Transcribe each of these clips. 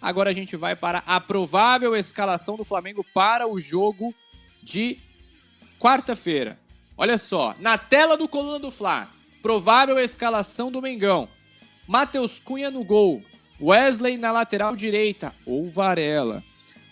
Agora a gente vai para a provável escalação do Flamengo para o jogo de quarta-feira. Olha só, na tela do Coluna do Fla, provável escalação do Mengão. Matheus Cunha no gol, Wesley na lateral direita, ou Varela.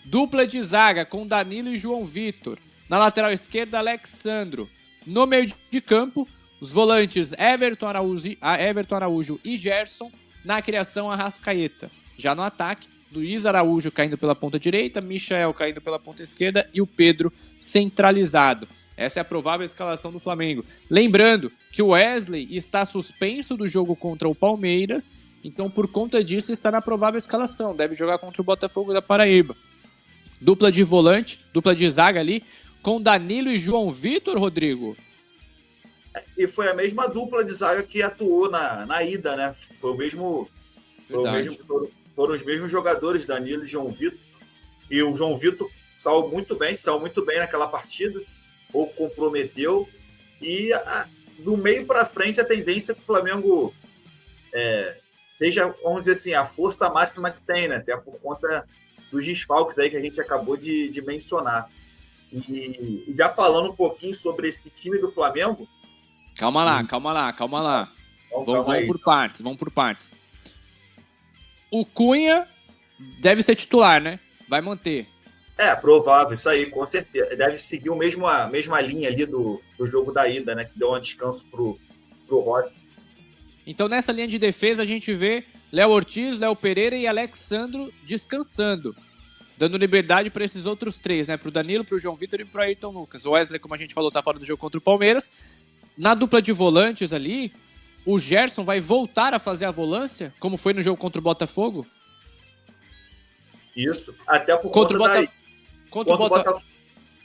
Dupla de zaga com Danilo e João Vitor. Na lateral esquerda, Alexandro. No meio de campo, os volantes Everton Araújo e Gerson. Na criação, Arrascaeta. Já no ataque, Luiz Araújo caindo pela ponta direita, Michael caindo pela ponta esquerda e o Pedro centralizado. Essa é a provável escalação do Flamengo. Lembrando que o Wesley está suspenso do jogo contra o Palmeiras, então por conta disso está na provável escalação. Deve jogar contra o Botafogo da Paraíba. Dupla de volante, dupla de zaga ali, com Danilo e João Vitor, Rodrigo. E foi a mesma dupla de zaga que atuou na ida, né? Foram os mesmos jogadores, Danilo e João Vitor. E o João Vitor saiu muito bem naquela partida, pouco comprometeu. E do meio para frente, a tendência é que o Flamengo seja, vamos dizer assim, a força máxima que tem, né? Até por conta dos desfalques aí que a gente acabou de mencionar. E já falando um pouquinho sobre esse time do Flamengo... Calma lá. Vamos por partes. O Cunha deve ser titular, né? Vai manter. Provável, isso aí, com certeza. Deve seguir a mesma linha ali do jogo da ida, né? Que deu um descanso pro Rossi. Então, nessa linha de defesa, a gente vê Léo Ortiz, Léo Pereira e Alexandro descansando, dando liberdade para esses outros três, né? Para o Danilo, para o João Vitor e para o Ayrton Lucas. O Wesley, como a gente falou, tá fora do jogo contra o Palmeiras. Na dupla de volantes ali, o Gerson vai voltar a fazer a volância, como foi no jogo contra o Botafogo? Isso, até por contra conta contra o Botafogo.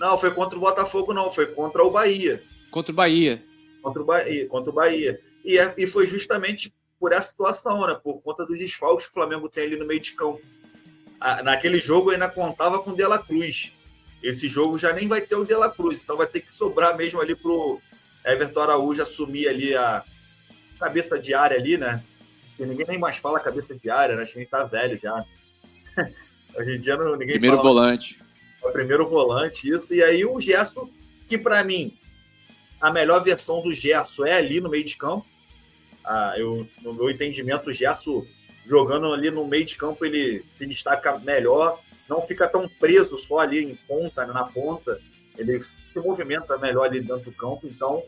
Não, foi contra o Botafogo, não, foi contra o Bahia. Contra o Bahia. E foi justamente por essa situação, né? Por conta dos desfalques que o Flamengo tem ali no meio de campo. Naquele jogo ainda contava com o De La Cruz. Esse jogo já nem vai ter o De La Cruz, então vai ter que sobrar mesmo ali pro Everton Araújo assumir ali a cabeça de área ali, né? Acho que ninguém nem mais fala cabeça de área, né? Acho que a gente tá velho já. Hoje em dia ninguém primeiro fala. Volante. É o primeiro volante, isso. E aí o Gerson, que para mim, a melhor versão do Gerson é ali no meio de campo. No meu entendimento, o Gerson jogando ali no meio de campo, ele se destaca melhor, não fica tão preso só ali em ponta, né, na ponta. Ele se movimenta melhor ali dentro do campo, então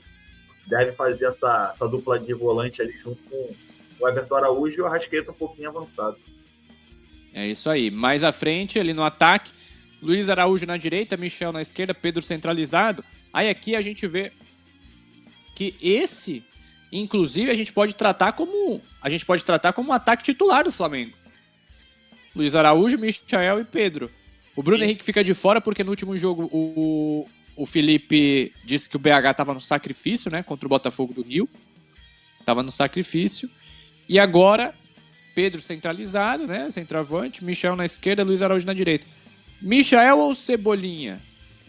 deve fazer essa dupla de volante ali junto com o Everton Araújo e o Arrascaeta um pouquinho avançado. É isso aí. Mais à frente, ali no ataque, Luiz Araújo na direita, Michel na esquerda, Pedro centralizado. Aí aqui a gente vê que esse, inclusive, a gente pode tratar como um ataque titular do Flamengo. Luiz Araújo, Michel e Pedro. O Bruno Henrique fica de fora porque no último jogo o Felipe disse que o BH estava no sacrifício, né? Contra o Botafogo do Rio. Estava no sacrifício. E agora, Pedro centralizado, né? Centroavante. Michel na esquerda, Luiz Araújo na direita. Michael ou Cebolinha?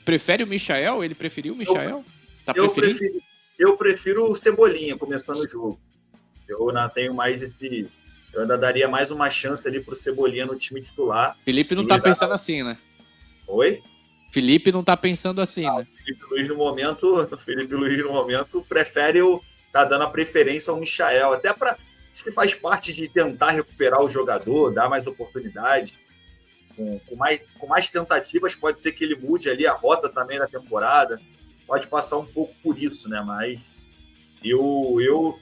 Prefere o Michael? Ele preferiu o Michael? Eu prefiro o Cebolinha começando o jogo. Eu ainda tenho mais eu ainda daria mais uma chance ali pro Cebolinha no time titular. Felipe não tá pensando assim, né? Oi? Felipe não tá pensando assim, né? O Felipe Luiz no momento prefere tá dando a preferência ao Michael, até acho que faz parte de tentar recuperar o jogador, dar mais oportunidade. Com mais tentativas, pode ser que ele mude ali a rota também na temporada. Pode passar um pouco por isso, né? Mas eu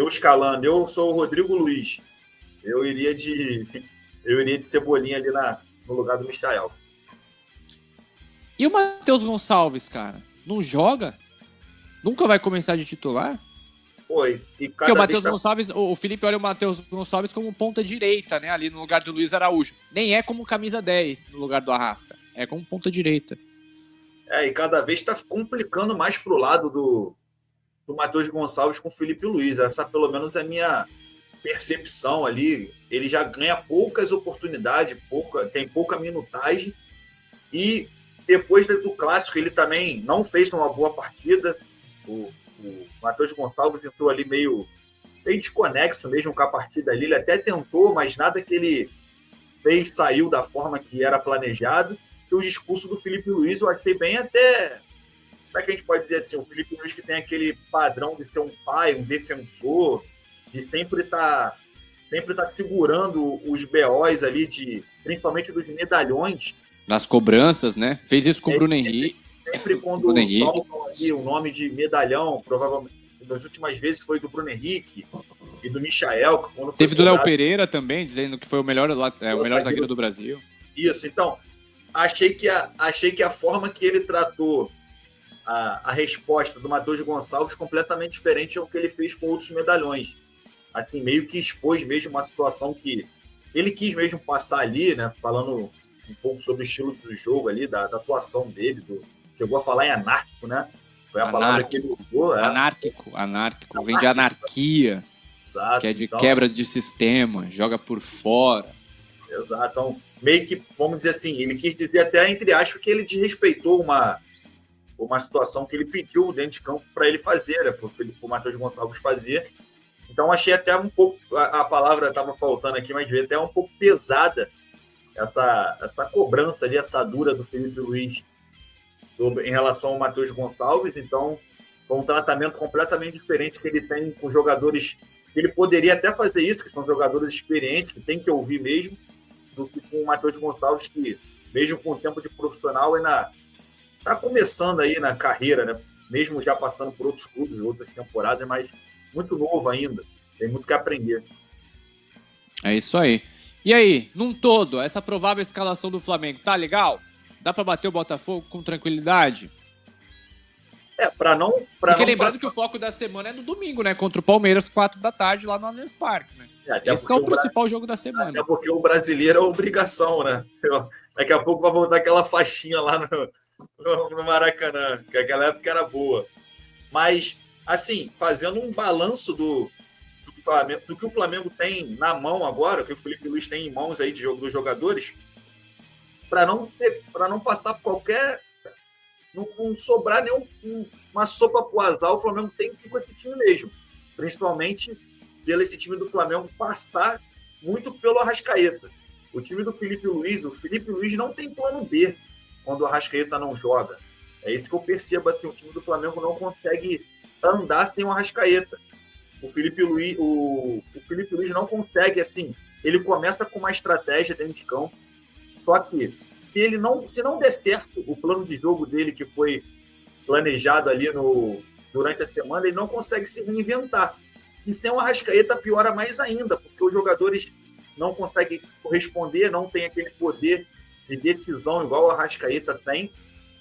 escalando, eu sou o Rodrigo Luiz. Eu iria de Cebolinha ali no lugar do Michael. E o Matheus Gonçalves, cara? Não joga? Nunca vai começar de titular? Foi. Porque o Matheus Gonçalves, o Felipe olha o Matheus Gonçalves como ponta direita, né? Ali no lugar do Luiz Araújo. Nem é como camisa 10 no lugar do Arrasca. É como ponta direita. E cada vez está complicando mais pro lado do Matheus Gonçalves com o Felipe Luiz. Essa, pelo menos, é a minha percepção ali. Ele já ganha poucas oportunidades, tem pouca minutagem. E depois do Clássico, ele também não fez uma boa partida. O Matheus Gonçalves entrou ali meio desconexo mesmo com a partida ali. Ele até tentou, mas nada que ele saiu da forma que era planejado. E o discurso do Felipe Luiz eu achei bem até... Como é que a gente pode dizer assim? O Felipe Luiz que tem aquele padrão de ser um pai, um defensor, de sempre tá segurando os BOs ali, principalmente dos medalhões. Nas cobranças, né? Fez isso com o Bruno Henrique. Sempre quando soltam ali o nome de medalhão, provavelmente, nas últimas vezes foi do Bruno Henrique e do Michael. Que quando teve do Léo Pereira também, dizendo que foi o melhor zagueiro do Brasil. Isso, então, achei que a forma que ele tratou a resposta do Matheus Gonçalves completamente diferente ao que ele fez com outros medalhões. Assim, meio que expôs mesmo uma situação que ele quis mesmo passar ali, né? Falando um pouco sobre o estilo do jogo ali, da atuação dele, chegou a falar em anárquico, né? Foi a palavra que ele usou. Anárquico, vem de anarquia, exato, que é de quebra de sistema, joga por fora. Exato, então meio que, vamos dizer assim, ele quis dizer até, entre aspas, que ele desrespeitou uma situação que ele pediu dentro de campo para ele fazer, né? Para o Matheus Gonçalves fazer. Então achei até um pouco, a palavra estava faltando aqui, mas veio até um pouco pesada essa cobrança ali, essa dura do Felipe Luiz em relação ao Matheus Gonçalves. Então foi um tratamento completamente diferente que ele tem com jogadores que ele poderia até fazer isso, que são jogadores experientes, que tem que ouvir mesmo, do que com o Matheus Gonçalves, que mesmo com o tempo de profissional ainda está começando aí na carreira, né? Mesmo já passando por outros clubes, outras temporadas, mas muito novo ainda, tem muito que aprender. É isso aí. E aí, num todo, essa provável escalação do Flamengo, tá legal? Dá pra bater o Botafogo com tranquilidade? Porque lembrando que o foco da semana é no domingo, né? Contra o Palmeiras, 4 da tarde, lá no Allianz Parque, né? Esse é o principal jogo da semana. Até porque o brasileiro é obrigação, né? Daqui a pouco vai voltar aquela faixinha lá no Maracanã, que aquela época era boa. Mas, assim, fazendo um balanço do Flamengo, do que o Flamengo tem na mão agora, o que o Felipe Luiz tem em mãos aí dos jogadores, para não passar por qualquer... Não sobrar nenhuma sopa pro azar, o Flamengo tem que ir com esse time mesmo. Principalmente pelo esse time do Flamengo passar muito pelo Arrascaeta. O time do Felipe Luiz não tem plano B quando o Arrascaeta não joga. É isso que eu percebo, assim, o time do Flamengo não consegue andar sem o Arrascaeta. O Felipe Luiz não consegue, assim, ele começa com uma estratégia dentro de campo, só que se não der certo o plano de jogo dele, que foi planejado ali durante a semana, ele não consegue se reinventar. E sem o Arrascaeta piora mais ainda, porque os jogadores não conseguem corresponder, não tem aquele poder de decisão igual o Arrascaeta tem.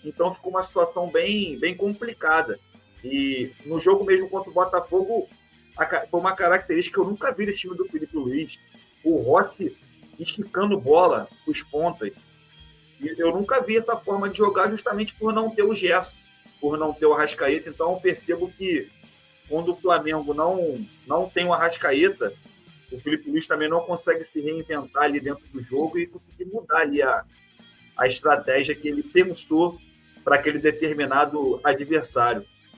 Então ficou uma situação bem, bem complicada. E no jogo mesmo contra o Botafogo, foi uma característica que eu nunca vi nesse time do Felipe Luiz. O Rossi esticando bola, os pontas. E eu nunca vi essa forma de jogar justamente por não ter o Gerson, por não ter o Arrascaeta. Então eu percebo que quando o Flamengo não tem o Arrascaeta, o Felipe Luiz também não consegue se reinventar ali dentro do jogo e conseguir mudar ali a estratégia que ele pensou para aquele determinado adversário.